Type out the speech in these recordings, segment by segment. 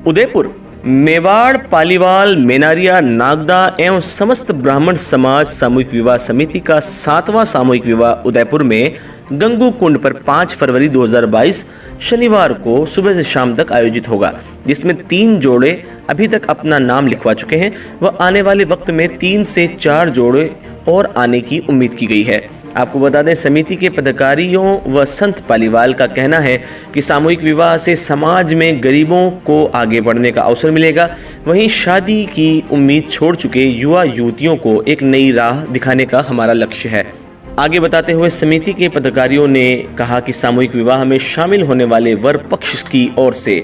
उदयपुर मेवाड़ पालीवाल मेनारिया नागदा एवं समस्त ब्राह्मण समाज सामूहिक विवाह समिति का 7वां सामूहिक विवाह उदयपुर में गंगू कुंड पर 5 फरवरी 2022 शनिवार को सुबह से शाम तक आयोजित होगा, जिसमें 3 जोड़े अभी तक अपना नाम लिखवा चुके हैं व आने वाले वक्त में 3 से 4 जोड़े और आने की उम्मीद की गई है। आपको बता दें, समिति के पदाधिकारियों व संत पालीवाल का कहना है कि सामूहिक विवाह से समाज में गरीबों को आगे बढ़ने का अवसर मिलेगा। वहीं शादी की उम्मीद छोड़ चुके युवा युवतियों को एक नई राह दिखाने का हमारा लक्ष्य है। आगे बताते हुए समिति के पदाधिकारियों ने कहा कि सामूहिक विवाह में शामिल होने वाले वर पक्ष की ओर से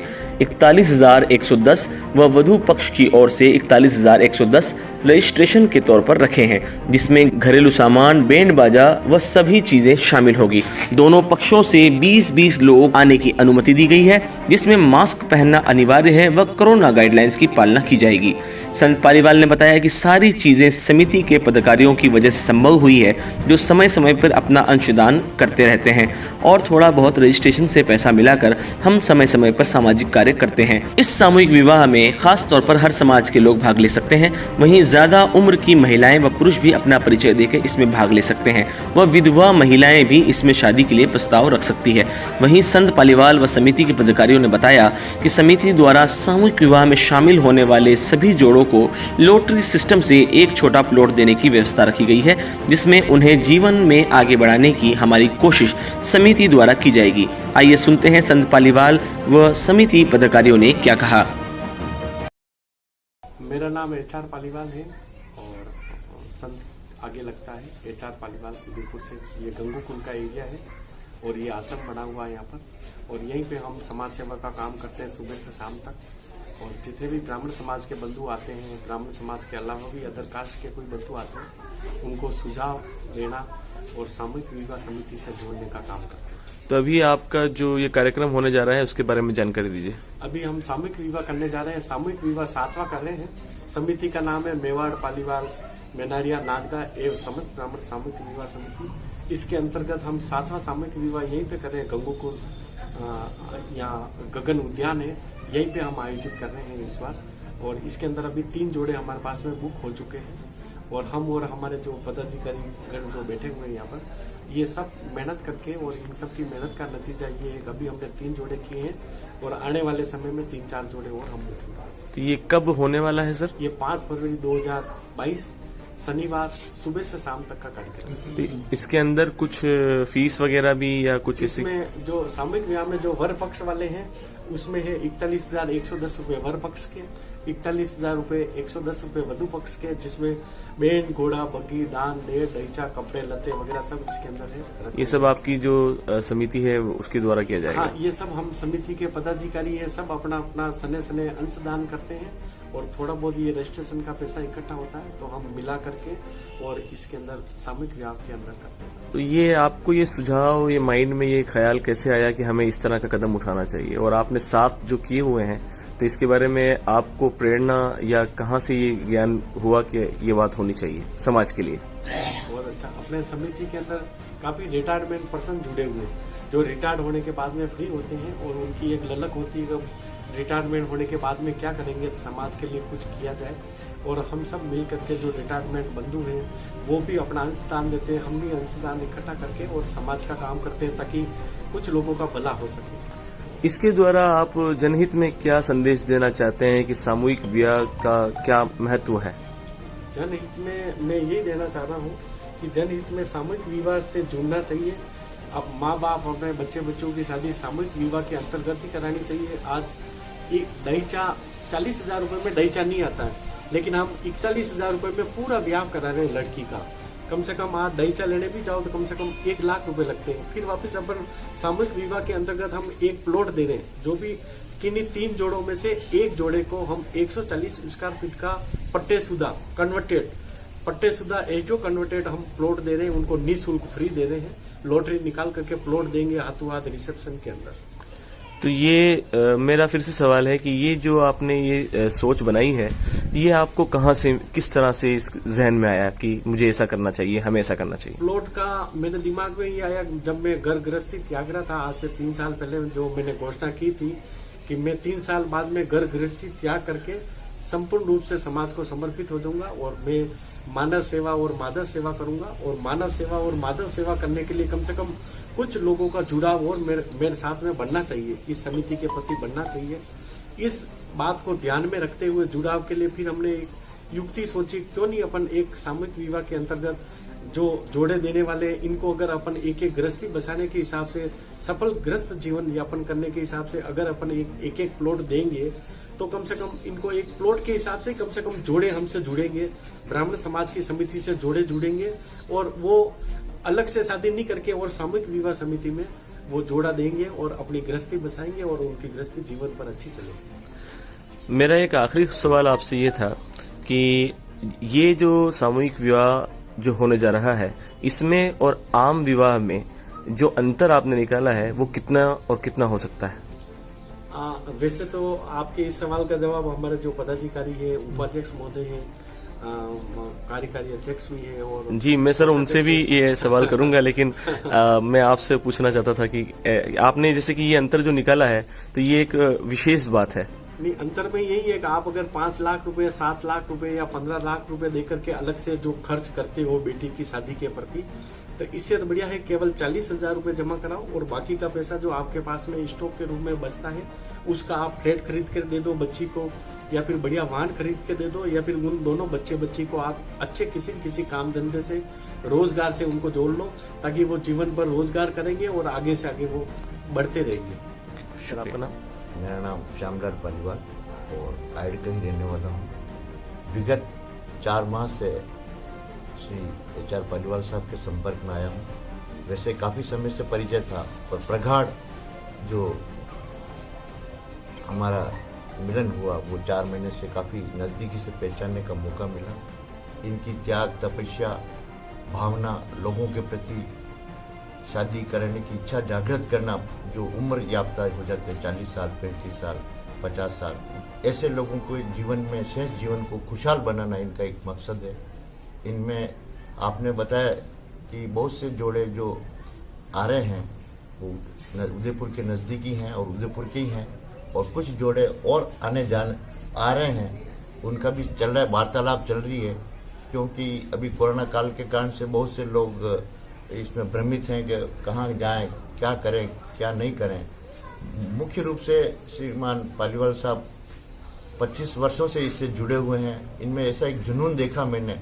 41,110 व वधू पक्ष की ओर से 41,110 रजिस्ट्रेशन के तौर पर रखे हैं, जिसमें घरेलू सामान, बैंड बाजा व सभी चीजें शामिल होगी। दोनों पक्षों से 20-20 लोग आने की अनुमति दी गई है, जिसमें मास्क पहनना अनिवार्य है व कोरोना गाइडलाइंस की पालना की जाएगी। संत पालीवाल ने बताया कि सारी चीजें समिति के पदाधिकारियों की वजह से संभव हुई है, जो समय समय पर अपना अंशदान करते रहते हैं और थोड़ा बहुत रजिस्ट्रेशन से पैसा मिलाकर हम समय समय पर सामाजिक कार्य करते हैं। इस सामूहिक विवाह में खास तौर पर हर समाज के लोग भाग ले सकते हैं। वहीं ज्यादा उम्र की महिलाएं व पुरुष भी अपना परिचय देकर इसमें भाग ले सकते हैं व विधवा महिलाएं भी इसमें शादी के लिए प्रस्ताव रख सकती है। वहीं संत पालीवाल व समिति के पदाधिकारियों ने बताया कि समिति द्वारा सामूहिक विवाह में शामिल होने वाले सभी जोड़ों को लॉटरी सिस्टम से एक छोटा प्लॉट देने की व्यवस्था रखी गई है, जिसमें उन्हें जीवन में आगे बढ़ाने की हमारी कोशिश समिति द्वारा की जाएगी। आइए सुनते हैं संत पालीवाल व समिति पदाधिकारियों ने क्या कहा। मेरा नाम HR पालीवाल है और संत आगे लगता है HR पालीवाल उदयपुर से। ये गंगू कुंड का एरिया है और ये आश्रम बना हुआ है यहाँ पर, और यहीं पे हम समाज सेवा का काम करते हैं सुबह से शाम तक। और जितने भी ब्राह्मण समाज के बंधु आते हैं, ब्राह्मण समाज के अलावा भी अदर कास्ट के कोई बंधु आते हैं, उनको सुझाव देना और सामूहिक विवाह समिति से जोड़ने का काम करते हैं। तो अभी आपका जो ये कार्यक्रम होने जा रहा है उसके बारे में जानकारी दीजिए। अभी हम सामूहिक विवाह करने जा रहे हैं। सामूहिक विवाह 7वां कर रहे हैं। समिति का नाम है मेवाड़ पालीवाल मेनारिया नागदा एवं समस्त ब्राह्मण सामूहिक विवाह समिति। इसके अंतर्गत हम 7वां सामूहिक विवाह यहीं पे कर रहे हैं। गंगू कुंड यहाँ गगन उद्यान है, यहीं पे हम आयोजित कर रहे हैं इस बार। और इसके अंदर अभी 3 जोड़े हमारे पास में बुक हो चुके हैं और हम और हमारे जो पदाधिकारी गण जो बैठे हुए हैं यहाँ पर, ये सब मेहनत करके, और इन सब की मेहनत का नतीजा ये है कि अभी हमने 3 जोड़े किए हैं और आने वाले समय में 3-4 जोड़े और हम बुकेंगे। तो ये कब होने वाला है सर? ये 5 फरवरी 2022 शनिवार सुबह से शाम तक का कार्यक्रम। इसके अंदर कुछ फीस वगैरह भी या कुछ इसमें जो सामूहिक विवाह में जो वर पक्ष वाले हैं उसमें है 41,110 रुपये वर पक्ष के, 41,110 रुपये वधु पक्ष के, जिसमें बैंड, घोड़ा, बग्गी, दान, देर, दहीचा, कपड़े, लते वगैरह सब इसके अंदर है। ये सब आपकी जो समिति है उसके द्वारा किया जाएगा? हाँ, ये सब हम समिति के पदाधिकारी है, सब अपना अपना सने अंशदान करते हैं और थोड़ा बहुत ये रजिस्ट्रेशन का पैसा इकट्ठा होता है तो हम मिला करके और इसके अंदर सामूहिक विवाह के अंदर करते हैं। तो ये आपको ये सुझाव, ये माइंड में ये ख्याल कैसे आया कि हमें इस तरह का कदम उठाना चाहिए, और आपने 7 जो किए हुए हैं तो इसके बारे में आपको प्रेरणा या कहाँ से ये ज्ञान हुआ कि ये बात होनी चाहिए समाज के लिए? और अच्छा, अपने समिति के अंदर काफी रिटायरमेंट पर्सन जुड़े हुए हैं जो रिटायर्ड होने के बाद में फ्री होते हैं और उनकी एक ललक होती है कि रिटायरमेंट होने के बाद में क्या करेंगे, समाज के लिए कुछ किया जाए। और हम सब मिल करके जो रिटायरमेंट बंधु हैं वो भी अपना अंशदान देते हैं, हम भी अंशदान इकट्ठा करके और समाज का काम करते हैं ताकि कुछ लोगों का भला हो सके। इसके द्वारा आप जनहित में क्या संदेश देना चाहते हैं कि सामूहिक विवाह का क्या महत्व है? जनहित में मैं ये देना चाह रहा हूँ कि जनहित में सामूहिक विवाह से जुड़ना चाहिए। अब माँ बाप अपने बच्चों की शादी सामूहिक विवाह के अंतर्गत ही करानी चाहिए। आज एक दहीचा 40,000 रुपये में दहीचा नहीं आता है, लेकिन हम 41,000 रुपये में पूरा ब्याह करा रहे हैं लड़की का। कम से कम आज दहीचा लेने भी जाओ तो कम से कम 1 लाख रुपए लगते हैं। फिर वापस अपन सामूहिक विवाह के अंतर्गत हम एक प्लॉट दे रहे हैं, जो भी किन्हीं 3 जोड़ों में से एक जोड़े को हम 140 स्क्वायर फीट का पट्टेशुदा एजो कन्वर्टेड हम प्लॉट दे रहे हैं। उनको निःशुल्क फ्री दे रहे हैं। लॉटरी निकाल करके प्लॉट देंगे हाथों हाथ रिसेप्शन के अंदर। तो ये मेरा फिर से सवाल है कि ये जो आपने ये सोच बनाई है, ये आपको कहाँ से, किस तरह से इस जहन में आया कि मुझे ऐसा करना चाहिए, हमें ऐसा करना चाहिए? प्लॉट का मेरे दिमाग में ये आया जब मैं घर गृहस्थी त्याग रहा था आज से 3 साल पहले, जो मैंने घोषणा की थी कि मैं 3 साल बाद में घर गृहस्थी त्याग करके संपूर्ण रूप से समाज को समर्पित हो जाऊंगा और मैं मानव सेवा और माधव सेवा करूंगा। और मानव सेवा और माधव सेवा करने के लिए कम से कम कुछ लोगों का जुड़ाव और मेरे साथ में बनना चाहिए, इस समिति के प्रति बनना चाहिए। इस बात को ध्यान में रखते हुए जुड़ाव के लिए फिर हमने एक युक्ति सोची, क्यों नहीं अपन एक सामूहिक विवाह के अंतर्गत जो जोड़े देने वाले इनको अगर अपन एक एक गृहस्थी बसाने के हिसाब से, सफल गृहस्थ जीवन यापन करने के हिसाब से अगर अपन एक एक प्लॉट देंगे तो कम से कम इनको एक प्लॉट के हिसाब से कम जोड़े हमसे जुड़ेंगे, ब्राह्मण समाज की समिति से जोड़े जुड़ेंगे और वो अलग से शादी नहीं करके और सामूहिक विवाह समिति में वो जोड़ा देंगे और अपनी गृहस्थी बसाएंगे और उनकी गृहस्थी जीवन पर अच्छी चलेगी। मेरा एक आखिरी सवाल आपसे ये था कि ये जो सामूहिक विवाह जो होने जा रहा है, इसमें और आम विवाह में जो अंतर आपने निकाला है वो कितना और कितना हो सकता है? वैसे तो आपके इस सवाल का जवाब हमारे जो पदाधिकारी है, उपाध्यक्ष महोदय हैं, कार्यकारी अध्यक्ष भी है और जी मैं सर उनसे भी ये सवाल करूंगा, लेकिन मैं आपसे पूछना चाहता था कि आपने जैसे कि ये अंतर जो निकाला है तो ये एक विशेष बात है। नहीं, अंतर में यही है कि आप अगर 5 लाख रुपए, 7 लाख रुपए या 15 लाख रुपए देकर के अलग से जो खर्च करते हो बेटी की शादी के प्रति, तो इससे तो बढ़िया है केवल 40,000 रुपए जमा कराओ और बाकी का पैसा जो आपके पास में स्टॉक के रूप में बचता है उसका आप फ्लैट खरीद कर दे दो बच्ची को, या फिर बढ़िया वाहन खरीद के दे दो, या फिर उन दोनों बच्ची को आप अच्छे किसी काम धंधे से, रोजगार से उनको जोड़ लो ताकि वो जीवन भर रोजगार करेंगे और आगे से आगे वो बढ़ते रहेंगे। सर आपका नाम? मेरा नाम श्यामलाल पालीवाल और आइड का ही रहने वाला हूँ। विगत 4 माह से श्री HR पालीवाल साहब के संपर्क में आया हूँ। वैसे काफ़ी समय से परिचय था, पर प्रगाढ़ जो हमारा मिलन हुआ वो 4 महीने से काफ़ी नज़दीकी से पहचानने का मौका मिला। इनकी त्याग, तपस्या, भावना, लोगों के प्रति शादी करने की इच्छा जागृत करना, जो उम्र याफ्ता हो जाते हैं 40 साल, 35 साल, 50 साल, ऐसे लोगों को जीवन में, शेष जीवन को खुशहाल बनाना इनका एक मकसद है। इनमें आपने बताया कि बहुत से जोड़े जो आ रहे हैं वो उदयपुर के नज़दीकी हैं और उदयपुर के ही हैं, और कुछ जोड़े और आ रहे हैं, उनका भी चल रहा है, वार्तालाप चल रही है। क्योंकि अभी कोरोना काल के कारण से बहुत से लोग इसमें भ्रमित हैं कि कहाँ जाएं, क्या करें, क्या नहीं करें। मुख्य रूप से श्रीमान पालीवाल साहब 25 वर्षों से इससे जुड़े हुए हैं। इनमें ऐसा एक जुनून देखा मैंने,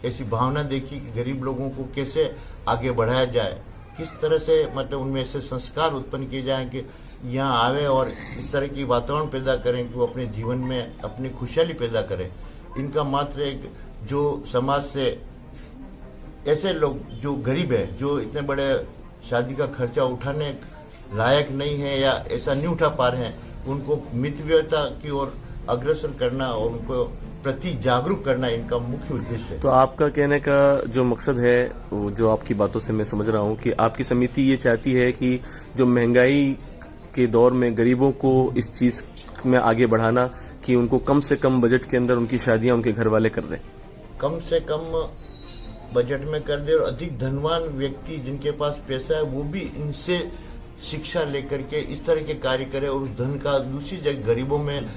ऐसी भावना देखी कि गरीब लोगों को कैसे आगे बढ़ाया जाए, किस तरह से मतलब उनमें ऐसे संस्कार उत्पन्न किए जाएं कि यहाँ आवे और इस तरह की वातावरण पैदा करें कि वो अपने जीवन में अपनी खुशहाली पैदा करें। इनका मात्र एक जो समाज से ऐसे लोग जो गरीब है, जो इतने बड़े शादी का खर्चा उठाने लायक नहीं है या ऐसा नहीं उठा पा रहे हैं, उनको मितव्ययता की ओर अग्रसर करना और उनको प्रति जागरूक करना इनका मुख्य उद्देश्य है। तो आपका कहने का जो मकसद है, वो जो आपकी बातों से मैं समझ रहा हूँ कि आपकी समिति ये चाहती है कि जो महंगाई के दौर में गरीबों को इस चीज़ में आगे बढ़ाना कि उनको कम से कम बजट के अंदर उनकी शादियाँ उनके घर वाले कर दें, कम से कम बजट में कर दे, और अधिक धनवान व्यक्ति जिनके पास पैसा है वो भी इनसे शिक्षा लेकर के इस तरह के कार्य करे और धन का दूसरी जगह गरीबों में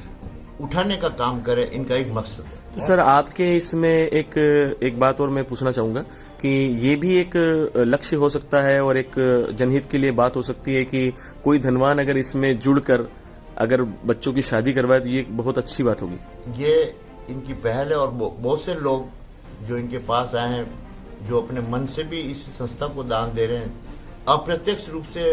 उठाने का काम करे। इनका एक मकसद है। तो सर आपके इसमें एक बात और मैं पूछना चाहूँगा कि ये भी एक लक्ष्य हो सकता है और एक जनहित के लिए बात हो सकती है कि कोई धनवान अगर इसमें जुड़कर अगर बच्चों की शादी करवाए तो ये बहुत अच्छी बात होगी। ये इनकी पहल है और बहुत से लोग जो इनके पास आए हैं, जो अपने मन से भी इस संस्था को दान दे रहे हैं, अप्रत्यक्ष रूप से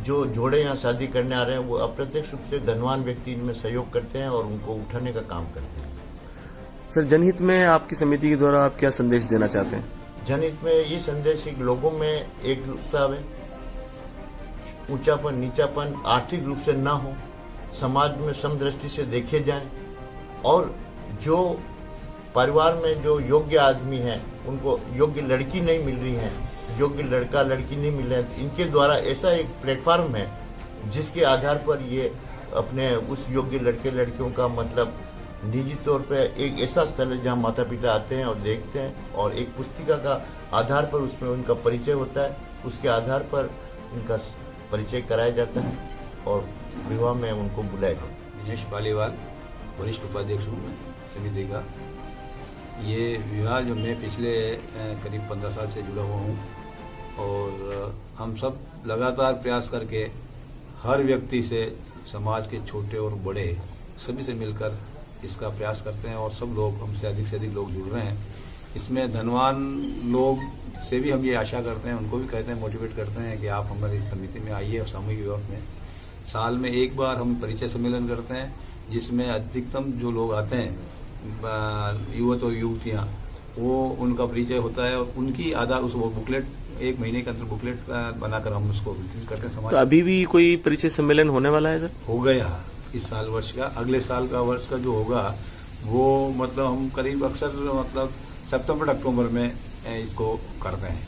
जो जोड़े यहाँ शादी करने आ रहे हैं वो अप्रत्यक्ष रूप से धनवान व्यक्ति इनमें सहयोग करते हैं और उनको उठाने का काम करते हैं। सर जनहित में आपकी समिति के द्वारा आप क्या संदेश देना चाहते हैं? जनहित में ये संदेश कि लोगों में एकरूपता आवे, ऊंचापन नीचापन आर्थिक रूप से ना हो, समाज में समदृष्टि से देखे जाएं, और जो परिवार में जो योग्य आदमी हैं उनको योग्य लड़की नहीं मिल रही है, योग्य लड़का लड़की नहीं मिल रहे हैं, इनके द्वारा ऐसा एक प्लेटफार्म है जिसके आधार पर ये अपने उस योग्य लड़के लड़कियों का मतलब निजी तौर पे एक ऐसा स्थल है जहाँ माता पिता आते हैं और देखते हैं, और एक पुस्तिका का आधार पर उसमें उनका परिचय होता है, उसके आधार पर इनका परिचय कराया जाता है और विवाह में उनको बुलाया जाए। दिनेश पालीवाल, वरिष्ठ उपाध्यक्ष हूँ मैं समिति का। ये विवाह जो मैं पिछले करीब 15 साल से जुड़ा हुआ हूँ और हम सब लगातार प्रयास करके हर व्यक्ति से, समाज के छोटे और बड़े सभी से मिलकर इसका प्रयास करते हैं और सब लोग, हमसे अधिक लोग जुड़ रहे हैं। इसमें धनवान लोग से भी हम ये आशा करते हैं, उनको भी कहते हैं, मोटिवेट करते हैं कि आप हमारी समिति में आइए और सामूहिक विवाह में साल में एक बार हम परिचय सम्मेलन करते हैं, जिसमें अधिकतम जो लोग आते हैं युवक और युवतियाँ, वो उनका परिचय होता है और उनकी आधा उस वो बुकलेट, एक महीने के अंदर बुकलेट बनाकर हम उसको वितरित करते हैं समाज। तो अभी भी कोई परिचय सम्मेलन होने वाला है सर? हो गया इस साल वर्ष का, अगले साल का वर्ष का जो होगा वो मतलब हम करीब अक्सर मतलब सितंबर अक्टूबर में इसको करते हैं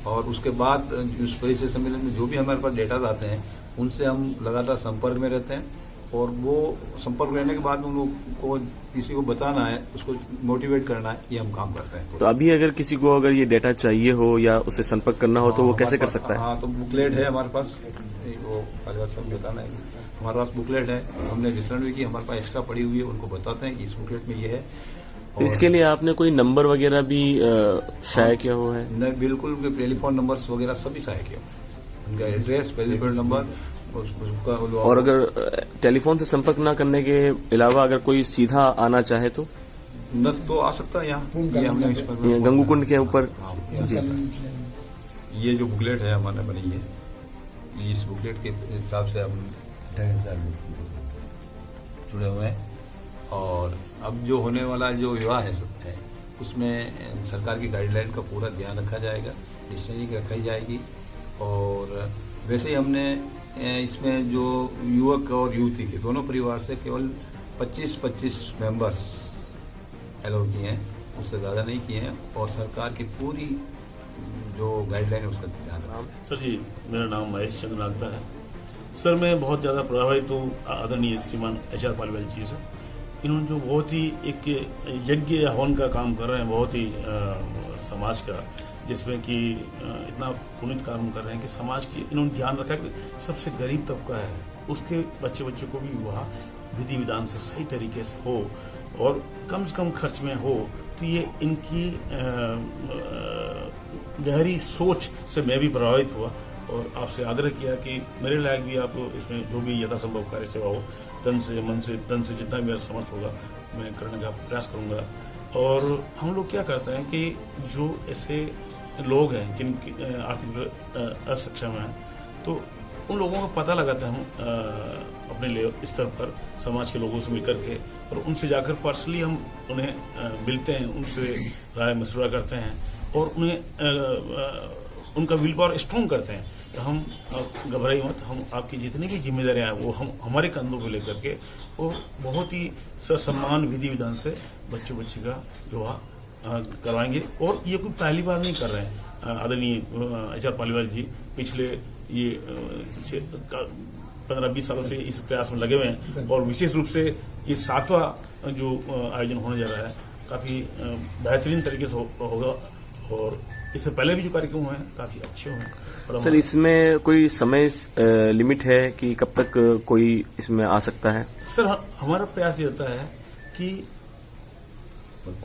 और उसके बाद उस परिचय सम्मेलन में जो भी हमारे पास डेटा आते हैं उनसे हम लगातार संपर्क में रहते हैं और वो संपर्क रहने के बाद उनको किसी को बताना है, उसको मोटिवेट करना है, ये हम काम करते हैं। तो अभी अगर किसी को अगर ये डेटा चाहिए हो या उसे संपर्क करना हो तो वो कैसे कर सकता है? हाँ, तो बुकलेट है हमारे पास, वो पालीवाल साहब बताना है, हमारे पास बुकलेट है, हमने वितरण भी की, हमारे पास एक्स्ट्रा पड़ी हुई है, उनको बताते हैं कि इस बुकलेट में ये है। तो इसके लिए आपने कोई नंबर वगैरह भी शाया किया हुआ है? नहीं, बिल्कुल, उनके टेलीफोन नंबर्स वगैरह सभी शाया किया, उनका एड्रेस, टेलीफोन नंबर उसका। और अगर टेलीफोन से संपर्क ना करने के अलावा अगर कोई सीधा आना चाहे तो तो आ सकता है यहाँ, ये हमने इस पर ये गंगूकुंड के ऊपर जी। ये जो बुकलेट है हमारे बनी है, इस बुकलेट के हिसाब से हम 2,500 लोग जुड़े हुए हैं और अब जो होने वाला जो विवाह है उसमें सरकार की गाइडलाइन का पूरा ध्यान रखा जाएगा, डिस्टेंसिंग रखी जाएगी और वैसे ही हमने इसमें जो युवक और युवती के दोनों परिवार से केवल 25-25 मेंबर्स अलाउ किए हैं, उससे ज़्यादा नहीं किए हैं और सरकार की पूरी जो गाइडलाइन है उसका ध्यान रखा। सर जी, मेरा नाम महेश चंद्र नागदा है। सर, मैं बहुत ज़्यादा प्रभावित हूँ आदरणीय श्रीमान एच.आर. पालीवाल जी से। इन्होंने जो बहुत ही एक यज्ञ हवन का काम कर रहे हैं, बहुत ही समाज का, जिसमें कि इतना पुनीत काम कर रहे हैं कि समाज की इन्होंने ध्यान रखा कि सबसे गरीब तबका है उसके बच्चों को भी विवाह विधि विधान से सही तरीके से हो और कम से कम खर्च में हो। तो ये इनकी गहरी सोच से मैं भी प्रभावित हुआ और आपसे आग्रह किया कि मेरे लायक भी आप इसमें जो भी यथासंभव कार्य सेवा हो, तन से, मन से, तन से जितना मेरा समर्थ होगा मैं करने का प्रयास करूँगा। और हम लोग क्या करते हैं कि जो ऐसे लोग हैं जिनकी आर्थिक असक्षम हैं, तो उन लोगों का पता लगाते हैं हम अपने स्तर पर समाज के लोगों से मिलकर के और उनसे जाकर पर्सनली हम उन्हें मिलते हैं, उनसे राय मशवरा करते हैं और उन्हें उनका विल पावर स्ट्रॉन्ग करते हैं कि हम घबराइए मत, हम आपकी जितनी भी जिम्मेदारियां हैं वो हम हमारे कंधों पे लेकर के और बहुत ही ससम्मान विधि विधान से बच्ची का विवाह करवाएंगे। और ये कोई पहली बार नहीं कर रहे हैं। आदरणीय एच.आर. पालीवाल जी पिछले ये 15-20 सालों से इस प्रयास में लगे हुए हैं और विशेष रूप से ये 7वां जो आयोजन होने जा रहा है काफ़ी बेहतरीन तरीके से होगा और इससे पहले भी जो कार्यक्रम हुए हैं काफ़ी अच्छे हुए। सर, इसमें कोई समय लिमिट है कि कब तक कोई इसमें आ सकता है? सर, हमारा प्रयास ये होता है कि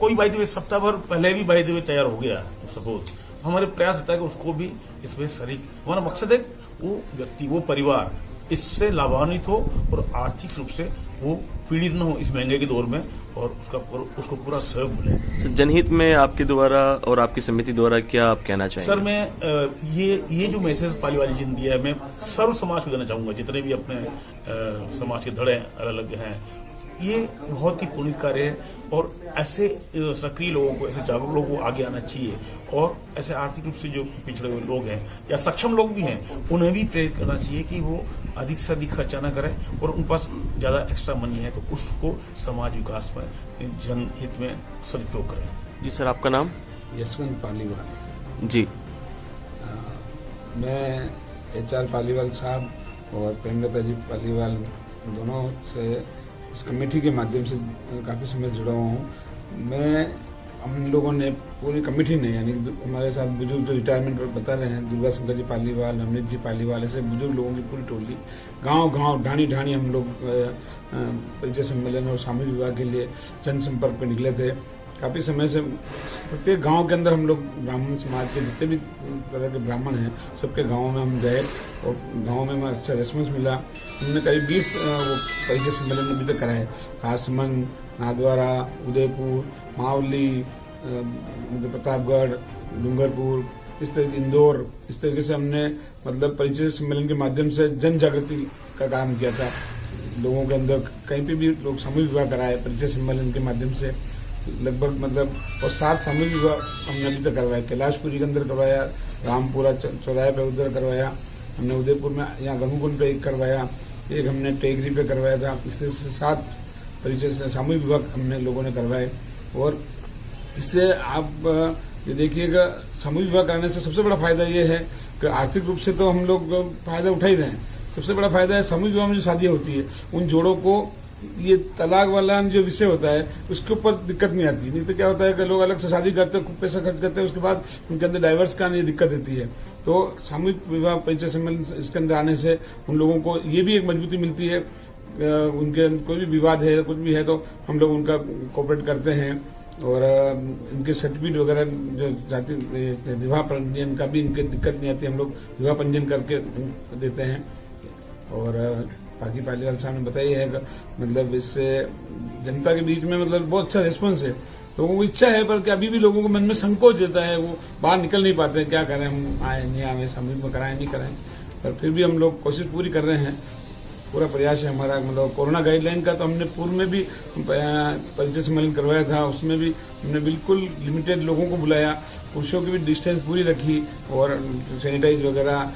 कोई बाई द वे सप्ताह भर पहले भी बाई द वे तैयार हो गया सपोज, हमारे प्रयास होता है कि उसको भी इसमें शरीक, हमारा मकसद है वो व्यक्ति, वो परिवार इससे लाभान्वित हो और आर्थिक रूप से वो पीड़ित न हो इस महंगे के दौर में और उसको पूरा सहयोग मिले। सर, जनहित में आपके द्वारा और आपकी समिति द्वारा क्या आप कहना चाहेंगे? सर, मैं ये जो मैसेज पालीवाल जी ने दिया है मैं सर्व समाज को देना चाहूँगा, जितने भी अपने समाज के धड़े अलग हैं, ये बहुत ही पुनीत कार्य है और ऐसे सक्रिय लोगों को, ऐसे जागरूक लोगों को आगे आना चाहिए और ऐसे आर्थिक रूप से जो पिछड़े हुए लोग हैं या सक्षम लोग भी हैं उन्हें भी प्रेरित करना चाहिए कि वो अधिक से अधिक खर्चा ना करें और उन पास ज़्यादा एक्स्ट्रा मनी है तो उसको समाज विकास में, जनहित में सदुपयोग करें। जी सर, आपका नाम? यशवंत पालीवाल जी। मैं एच.आर. पालीवाल साहब और प्रेमलता जी पालीवाल दोनों से इस कमेटी के माध्यम से काफ़ी समय जुड़ा हुआ हूँ। मैं हम लोगों ने पूरी कमेटी ने, यानी हमारे साथ बुजुर्ग जो रिटायरमेंट बता रहे हैं, दुर्गा शंकर जी पालीवाल, अमृत जी पालीवाल, ऐसे बुजुर्ग लोगों की पूरी टोली गांव ढाणी ढाणी हम लोग परिचय सम्मेलन और सामूहिक विवाह के लिए जनसंपर्क पे निकले थे। काफ़ी समय से प्रत्येक गांव के अंदर हम लोग ब्राह्मण समाज के जितने भी तरह के ब्राह्मण हैं सबके गाँव में हम गए और गाँव में हमें अच्छा रिस्पॉन्स मिला। हमने करीब 20 वो परिचय सम्मेलन अभी तक कराए, कासमंद, नादवारा, उदयपुर, मावली, प्रतापगढ़, डूंगरपुर, इस तरह इंदौर, इस तरीके से हमने मतलब परिचय सम्मेलन के माध्यम से जन जागृति का काम किया था। लोगों के अंदर कहीं पे भी लोग सामूहिक विवाह कराए परिचय सम्मेलन के माध्यम से लगभग मतलब, और 7 सामूहिक विवाह हमने अभी तक करवाया। कैलाशपुरी के अंदर करवाया, रामपुरा चौराहे पे उधर करवाया हमने, उदयपुर में यहाँ गंगूकुंड पे एक करवाया, एक हमने टेगरी पे करवाया था। इस तरह से 7 परिचय से सामूहिक विवाह हमने लोगों ने करवाए। और इससे आप ये देखिएगा, सामूहिक विवाह करने से सबसे बड़ा फायदा ये है कि आर्थिक रूप से तो हम लोग फायदा उठा ही रहे हैं। सबसे बड़ा फायदा है सामूहिक विवाह में जो शादियाँ होती है उन जोड़ों को ये तलाक वाला जो विषय होता है उसके ऊपर दिक्कत नहीं आती। नहीं तो क्या होता है कि लोग अलग से शादी करते हैं, खूब पैसा खर्च करते हैं, उसके बाद उनके अंदर डाइवर्स का ये दिक्कत रहती है। तो सामूहिक विवाह परिचय सम्मेलन इसके अंदर आने से उन लोगों को ये भी एक मजबूती मिलती है। उनके कोई भी विवाद है, कुछ भी है, तो हम लोग उनका कोऑपरेट करते हैं और इनके सर्टिफिकेट वगैरह जो जाति विवाह पंजीयन का भी इनके दिक्कत नहीं आती, हम लोग विवाह पंजीयन करके देते हैं। और बाकी पालीवाल साहब ने बताया है कि मतलब इससे जनता के बीच में मतलब बहुत अच्छा रिस्पॉन्स है। लोगों को इच्छा है पर कि अभी भी लोगों को मन में संकोच रहता है, वो बाहर निकल नहीं पाते हैं, क्या करें, हम आए नहीं आए, सामूहिक में कराएं नहीं कराएं। पर फिर भी हम लोग कोशिश पूरी कर रहे हैं, पूरा प्रयास है हमारा। मतलब कोरोना गाइडलाइन का तो हमने पूर्व में भी परिचय सम्मेलन करवाया था, उसमें भी हमने बिल्कुल लिमिटेड लोगों को बुलाया, पुरुषों की भी डिस्टेंस पूरी रखी और सैनिटाइज वगैरह